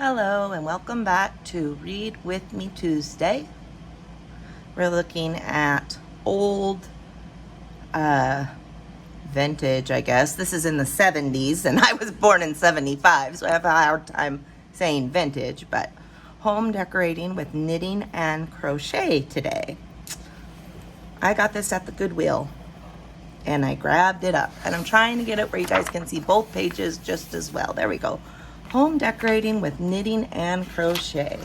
Hello and welcome back to Read With Me Tuesday. We're looking at old, vintage, I guess. This is in the 70s and I was born in 75, so I have a hard time saying vintage, but home decorating with knitting and crochet today. I got this at the Goodwill and I grabbed it up and I'm trying to get it where you guys can see both pages just as well. There we go. Home decorating with knitting and crochet.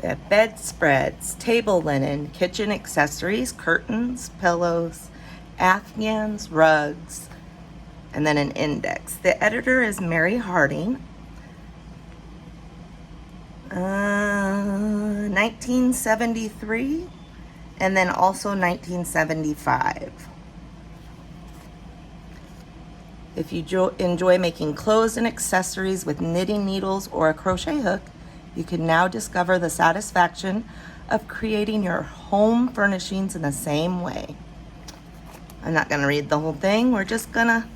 We have bedspreads, table linen, kitchen accessories, curtains, pillows, afghans, rugs, and then an index. The editor is Mary Harding. 1973 and then also 1975. If you enjoy making clothes and accessories with knitting needles or a crochet hook, you can now discover the satisfaction of creating your home furnishings in the same way. I'm not going to read the whole thing. We're just going to...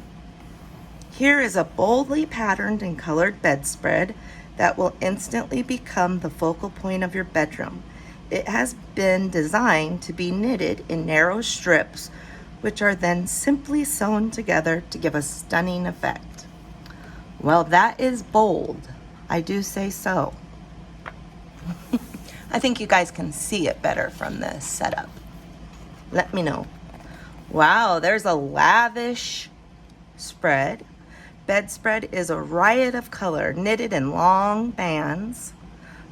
Here is a boldly patterned and colored bedspread that will instantly become the focal point of your bedroom. It has been designed to be knitted in narrow strips, which are then simply sewn together to give a stunning effect. Well, that is bold. I do say so. I think you guys can see it better from this setup. Let me know. Wow, there's a lavish spread. Bedspread is a riot of color knitted in long bands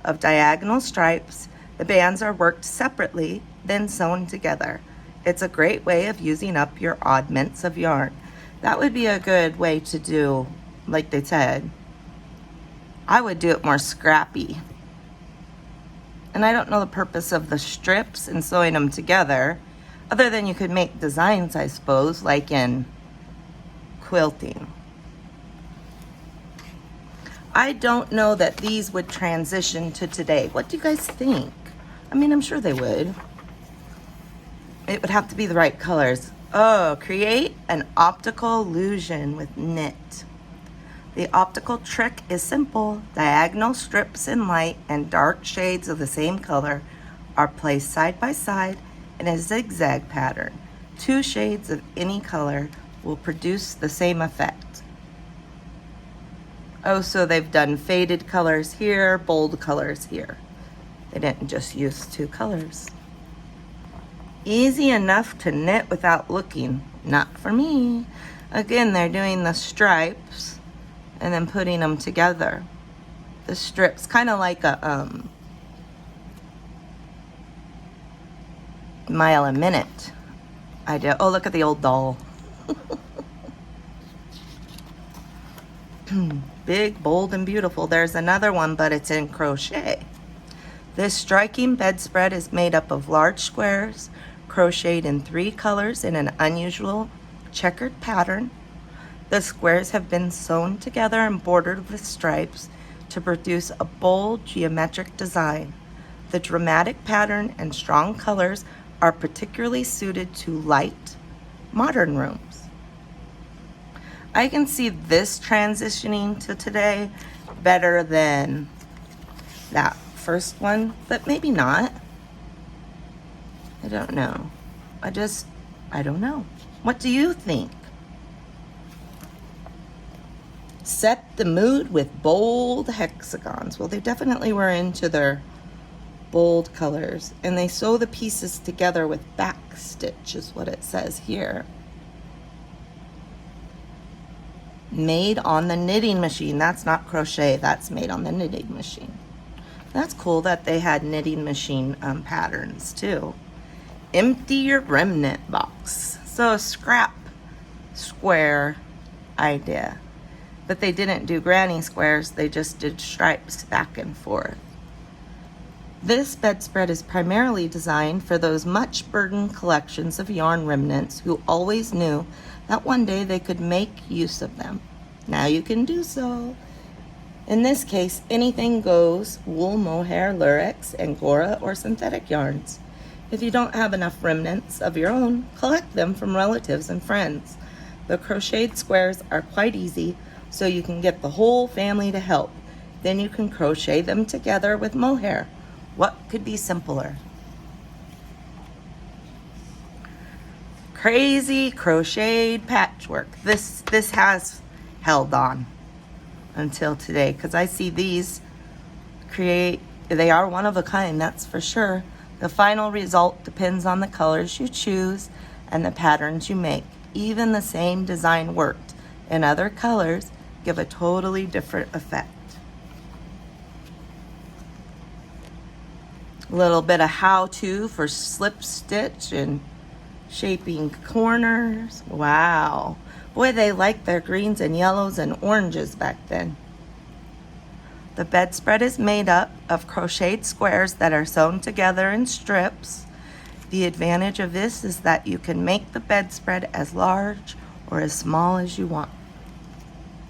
of diagonal stripes. The bands are worked separately, then sewn together. It's a great way of using up your oddments of yarn. That would be a good way to do, like they said. I would do it more scrappy. And I don't know the purpose of the strips and sewing them together, other than you could make designs, I suppose, like in quilting. I don't know that these would transition to today. What do you guys think? I mean, I'm sure they would. It would have to be the right colors. Oh, create an optical illusion with knit. The optical trick is simple. Diagonal strips in light and dark shades of the same color are placed side by side in a zigzag pattern. Two shades of any color will produce the same effect. Oh, so they've done faded colors here, bold colors here. They didn't just use two colors. Easy enough to knit without looking. Not for me. Again, they're doing the stripes and then putting them together. The strips, kind of like a mile a minute idea. Oh, look at the old doll. Big, bold, and beautiful. There's another one, but it's in crochet. This striking bedspread is made up of large squares, crocheted in 3 colors in an unusual checkered pattern. The squares have been sewn together and bordered with stripes to produce a bold geometric design. The dramatic pattern and strong colors are particularly suited to light, modern rooms. I can see this transitioning to today better than that first one, but maybe not. I don't know. I don't know. What do you think? Set the mood with bold hexagons. Well, they definitely were into their bold colors. And they sew the pieces together with back stitch, is what it says here. Made on the knitting machine. That's not crochet. That's made on the knitting machine. That's cool that they had knitting machine patterns too. Empty your remnant box. So a scrap square idea. But they didn't do granny squares, they just did stripes back and forth. This bedspread is primarily designed for those much burdened collections of yarn remnants who always knew that one day they could make use of them. Now you can do so. In this case, anything goes: wool, mohair, lurex, angora, or synthetic yarns. If you don't have enough remnants of your own, collect them from relatives and friends. The crocheted squares are quite easy. so you can get the whole family to help. Then you can crochet them together with mohair. What could be simpler? Crazy crocheted patchwork. This has held on until today, because I see these they are one of a kind, that's for sure. The final result depends on the colors you choose and the patterns you make. Even the same design worked in other colors give a totally different effect. A little bit of how-to for slip stitch and shaping corners. Wow. Boy, they liked their greens and yellows and oranges back then. The bedspread is made up of crocheted squares that are sewn together in strips. The advantage of this is that you can make the bedspread as large or as small as you want.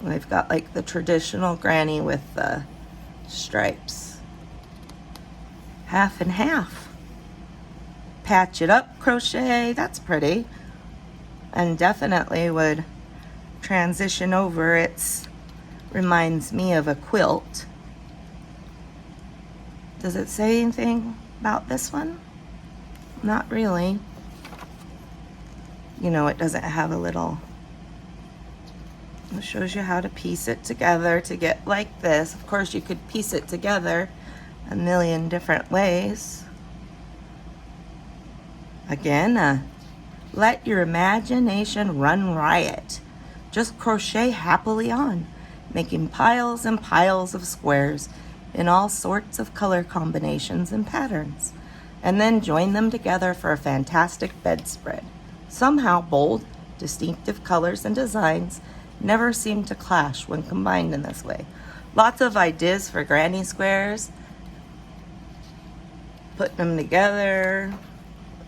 We've got like the traditional granny with the stripes. Half and half. Patch it up crochet, that's pretty. And definitely would transition over. It's reminds me of a quilt. Does it say anything about this one? Not really. You know, it doesn't have a little, it shows you how to piece it together to get like this. Of course, you could piece it together a million different ways. Again, let your imagination run riot. Just crochet happily on, making piles and piles of squares in all sorts of color combinations and patterns, and then join them together for a fantastic bedspread. Somehow bold, distinctive colors and designs never seem to clash when combined in this way. Lots of ideas for granny squares. Putting them together.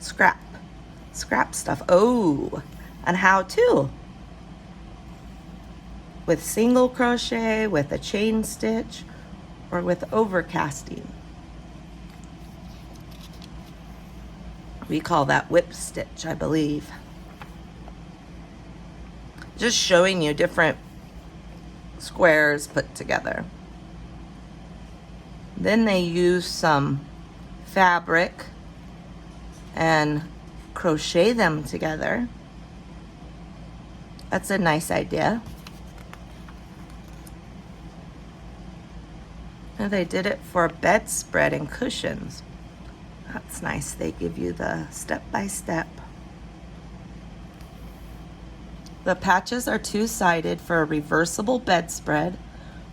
Scrap stuff. Oh, and how to. With single crochet, with a chain stitch, or with overcasting. We call that whip stitch, I believe. Just showing you different squares put together. Then they use some fabric and crochet them together. That's a nice idea. And they did it for bedspread and cushions. That's nice. They give you the step-by-step. The patches are two-sided for a reversible bedspread.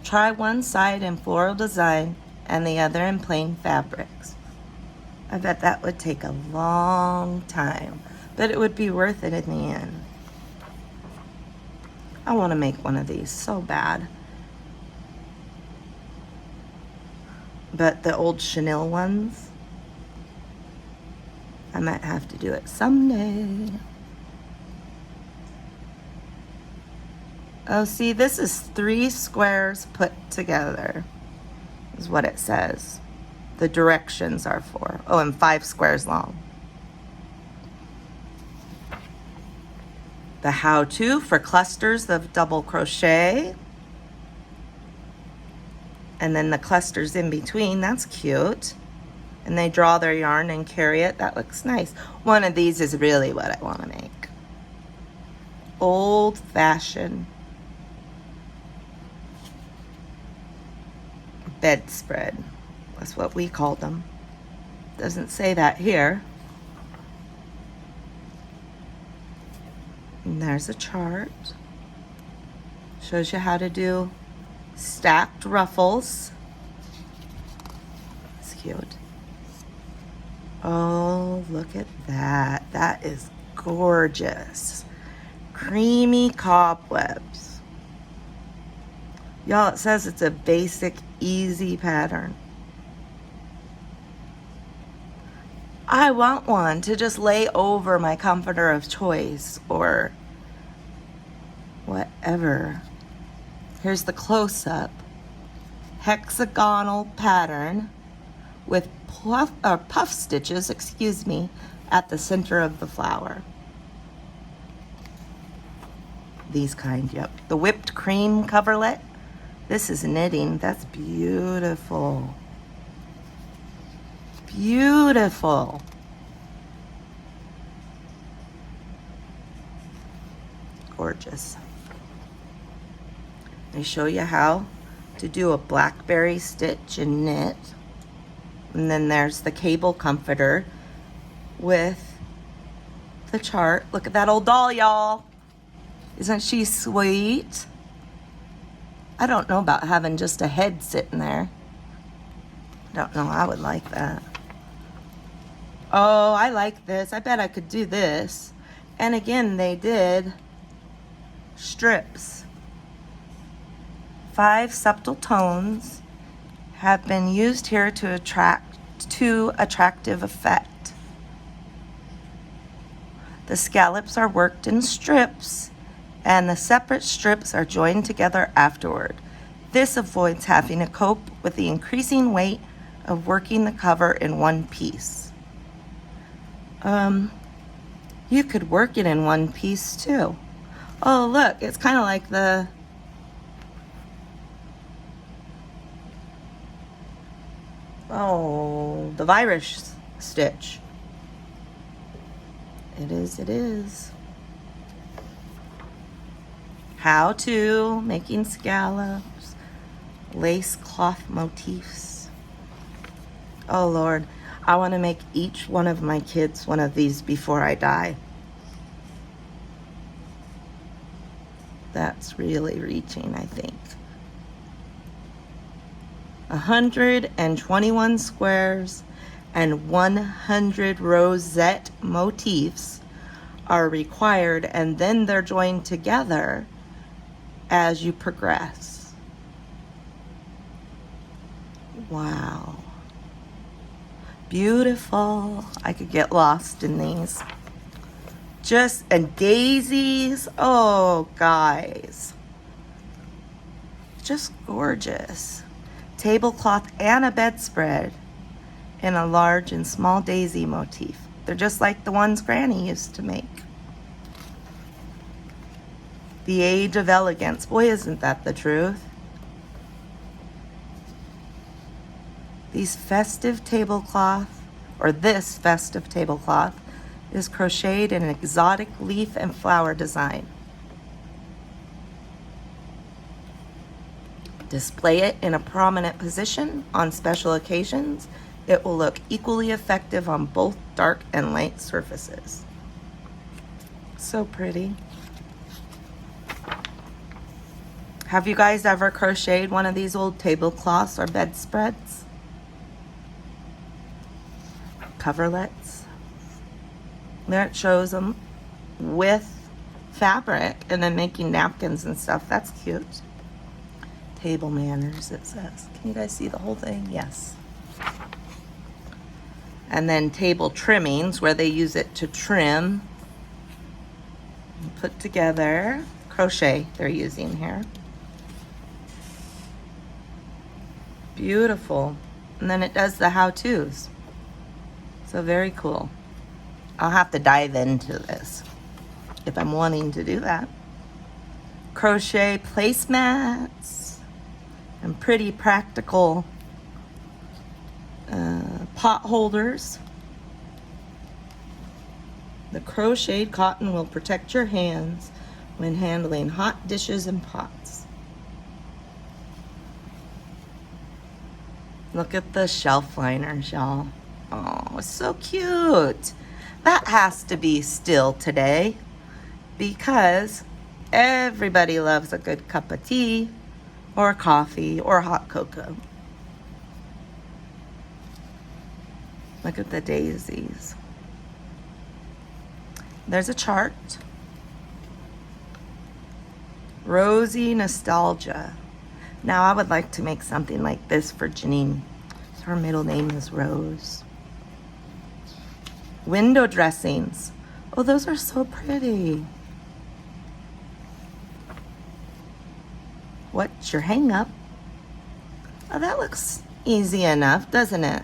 Try one side in floral design and the other in plain fabrics. I bet that would take a long time, but it would be worth it in the end. I want to make one of these so bad. But the old chenille ones, I might have to do it someday. Oh, see, this is 3 squares put together, is what it says. The directions are for. Oh, and 5 squares long. The how-to for clusters of double crochet. And then the clusters in between, that's cute. And they draw their yarn and carry it. That looks nice. One of these is really what I want to make. Old-fashioned bedspread. That's what we called them. Doesn't say that here. And there's a chart. Shows you how to do stacked ruffles. It's cute. Oh, look at that. That is gorgeous. Creamy cobwebs. Y'all, it says it's a basic, easy pattern. I want one to just lay over my comforter of choice or whatever. Here's the close-up. Hexagonal pattern with puff stitches, at the center of the flower. These kind, yep. The whipped cream coverlet. This is knitting. That's beautiful. Beautiful. Gorgeous. They show you how to do a blackberry stitch and knit. And then there's the cable comforter with the chart. Look at that old doll, y'all. Isn't she sweet? I don't know about having just a head sitting there. I don't know, I would like that. Oh, I like this. I bet I could do this. And again, they did strips. 5 subtle tones have been used here to attractive effect. The scallops are worked in strips, and the separate strips are joined together afterward. This avoids having to cope with the increasing weight of working the cover in one piece. You could work it in one piece too. Oh, look, it's kind of like the virus stitch. It is. How to making scallops, lace cloth motifs. Oh Lord, I want to make each one of my kids one of these before I die. That's really reaching, I think. 121 squares and 100 rosette motifs are required, and then they're joined together as you progress. Wow. Beautiful. I could get lost in these. And daisies. Oh, guys. Just gorgeous. Tablecloth and a bedspread in a large and small daisy motif. They're just like the ones Granny used to make. The age of elegance. Boy, isn't that the truth? These festive tablecloth, or this festive tablecloth, is crocheted in an exotic leaf and flower design. Display it in a prominent position on special occasions. It will look equally effective on both dark and light surfaces. So pretty. Have you guys ever crocheted one of these old tablecloths or bedspreads? Coverlets. There it shows them with fabric and then making napkins and stuff. That's cute. Table manners, it says. Can you guys see the whole thing? Yes. And then table trimmings, where they use it to trim and put together. Crochet they're using here. Beautiful. And then it does the how-tos. So very cool. I'll have to dive into this if I'm wanting to do that. Crochet placemats and pretty practical pot holders. The crocheted cotton will protect your hands when handling hot dishes and pots. Look at the shelf liners, y'all. Oh, it's so cute. That has to be still today because everybody loves a good cup of tea or coffee or hot cocoa. Look at the daisies. There's a chart. Rosy nostalgia. Now I would like to make something like this for Janine. Her middle name is Rose. Window dressings. Oh, those are so pretty. What's your hang up? Oh, that looks easy enough, doesn't it?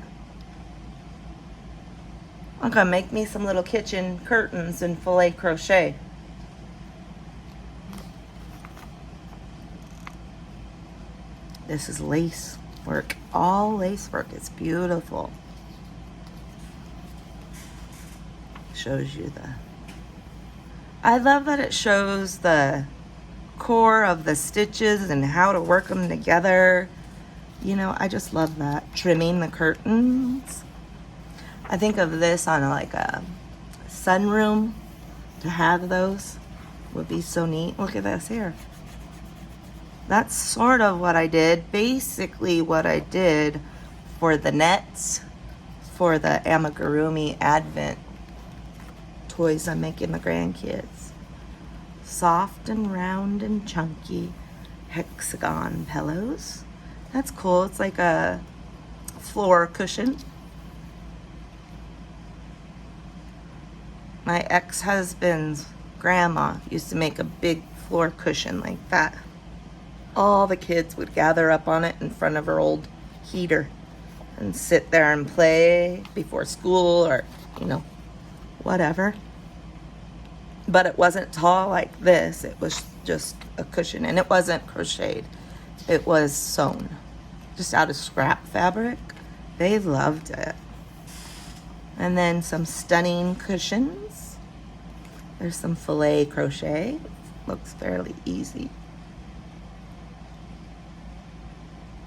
I'm gonna make me some little kitchen curtains in filet crochet. This is lace work, all lace work. It's beautiful. Shows you the, I love that it shows the core of the stitches and how to work them together. You know, I just love that. Trimming the curtains. I think of this on like a sunroom. To have those would be so neat. Look at this here. That's sort of what I did. Basically what I did for the nets for the amigurumi advent toys I'm making the grandkids. Soft and round and chunky hexagon pillows. That's cool. It's like a floor cushion. My ex-husband's grandma used to make a big floor cushion like that. All the kids would gather up on it in front of her old heater and sit there and play before school or, you know, whatever. But it wasn't tall like this. It was just a cushion, and it wasn't crocheted. It was sewn, just out of scrap fabric. They loved it. And then some stunning cushions. There's some filet crochet. Looks fairly easy.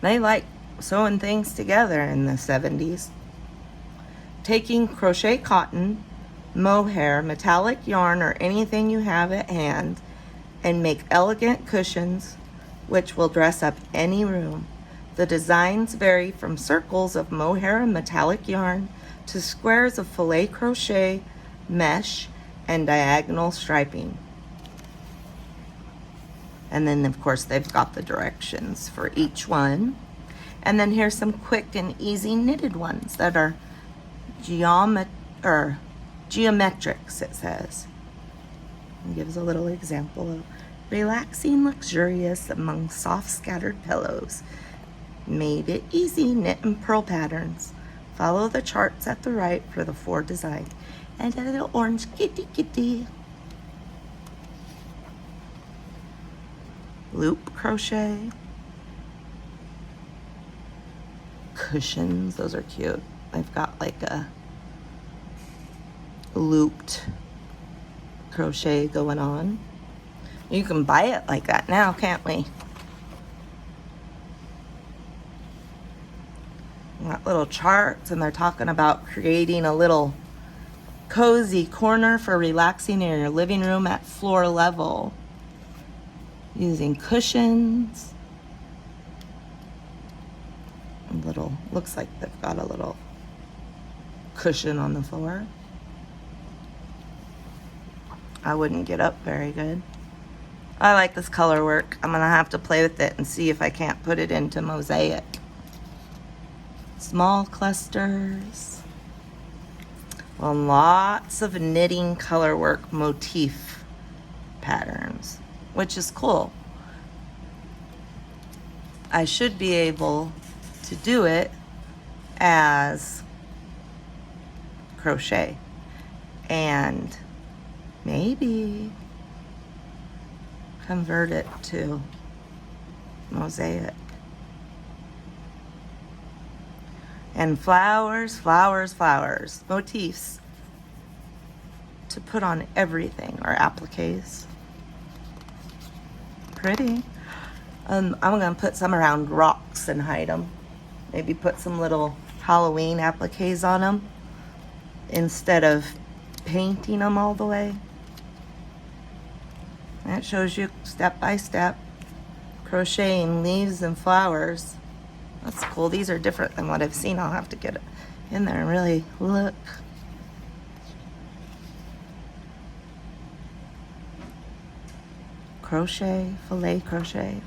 They like sewing things together in the 70s. Taking crochet cotton, mohair, metallic yarn, or anything you have at hand, and make elegant cushions which will dress up any room. The designs vary from circles of mohair and metallic yarn to squares of filet crochet, mesh, and diagonal striping. And then of course they've got the directions for each one. And then here's some quick and easy knitted ones that are geometrics, it says. It gives a little example of relaxing, luxurious among soft scattered pillows. Made it easy, knit and purl patterns. Follow the charts at the right for the 4 designs. And a little orange kitty. Loop crochet. Cushions, those are cute. I've got like a looped crochet going on. You can buy it like that now, can't we? Got little charts, and they're talking about creating a little cozy corner for relaxing in your living room at floor level using cushions. Looks like they've got a little cushion on the floor. I wouldn't get up very good. I like this color work. I'm gonna have to play with it and see if I can't put it into mosaic. Small clusters. Well, lots of knitting color work motif patterns, which is cool. I should be able to do it as crochet and maybe convert it to mosaic. And flowers, motifs to put on everything, or appliques. Pretty. I'm gonna put some around rocks and hide them. Maybe put some little Halloween appliques on them instead of painting them all the way. That shows you step by step crocheting leaves and flowers. That's cool. These are different than what I've seen. I'll have to get in there and really look. Crochet, filet crochet.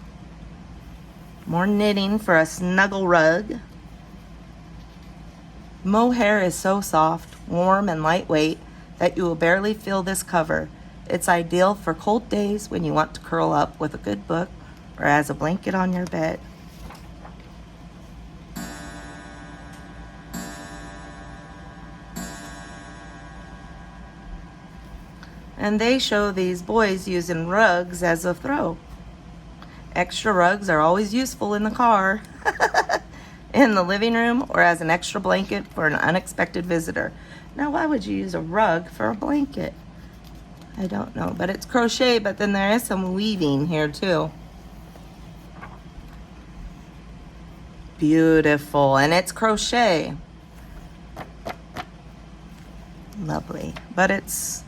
More knitting for a snuggle rug. Mohair is so soft, warm, and lightweight that you will barely feel this cover. It's ideal for cold days when you want to curl up with a good book or as a blanket on your bed. And they show these boys using rugs as a throw. Extra rugs are always useful in the car, in the living room, or as an extra blanket for an unexpected visitor. Now, why would you use a rug for a blanket? I don't know, but it's crochet, but then there is some weaving here too. Beautiful, and it's crochet. Lovely, but it's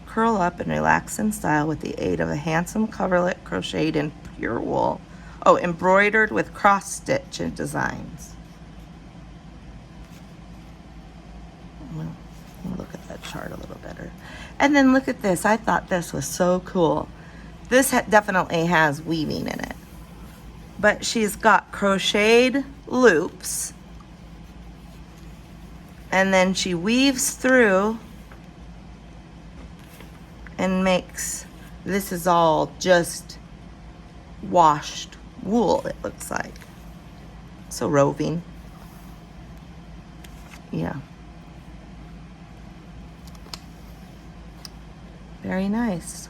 curl up and relax in style with the aid of a handsome coverlet crocheted in pure wool. Oh, embroidered with cross stitch and designs. Well, we'll look at that chart a little better. And then look at this. I thought this was so cool. This definitely has weaving in it. But she's got crocheted loops. And then she weaves through and makes, this is all just washed wool, it looks like. So roving. Yeah. Very nice.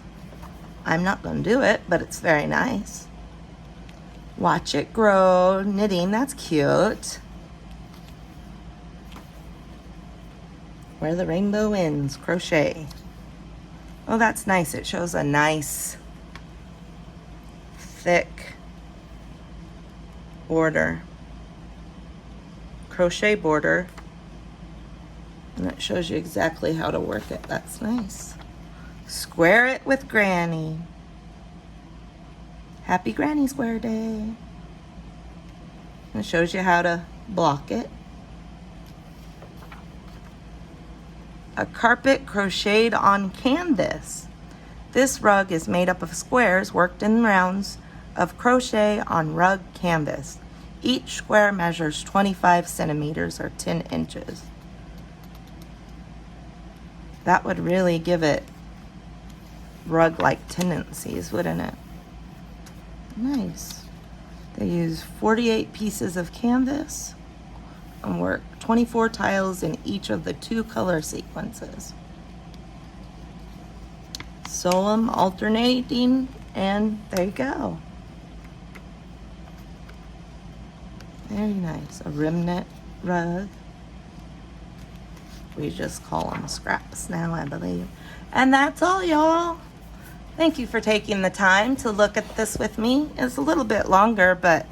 I'm not going to do it, but it's very nice. Watch it grow, knitting, that's cute. Where the rainbow ends, crochet. Oh, that's nice. It shows a nice, thick border. Crochet border. And it shows you exactly how to work it. That's nice. Square it with Granny. Happy Granny Square Day. And it shows you how to block it. A carpet crocheted on canvas. This rug is made up of squares worked in rounds of crochet on rug canvas. Each square measures 25 centimeters or 10 inches. That would really give it rug-like tendencies, wouldn't it? Nice. They use 48 pieces of canvas and work 24 tiles in each of the 2 color sequences. Sew them alternating, and there you go. Very nice. A remnant rug. We just call them scraps now, I believe. And that's all, y'all. Thank you for taking the time to look at this with me. It's a little bit longer, but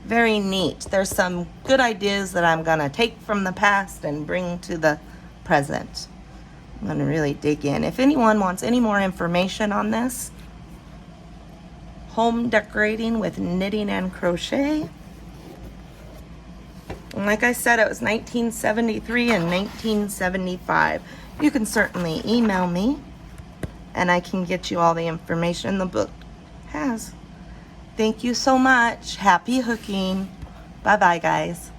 very neat. There's some good ideas that I'm gonna take from the past and bring to the present. I'm gonna really dig in. If anyone wants any more information on this, home decorating with knitting and crochet. And like I said, it was 1973 and 1975. You can certainly email me and I can get you all the information the book has. Thank you so much. Happy hooking. Bye-bye, guys.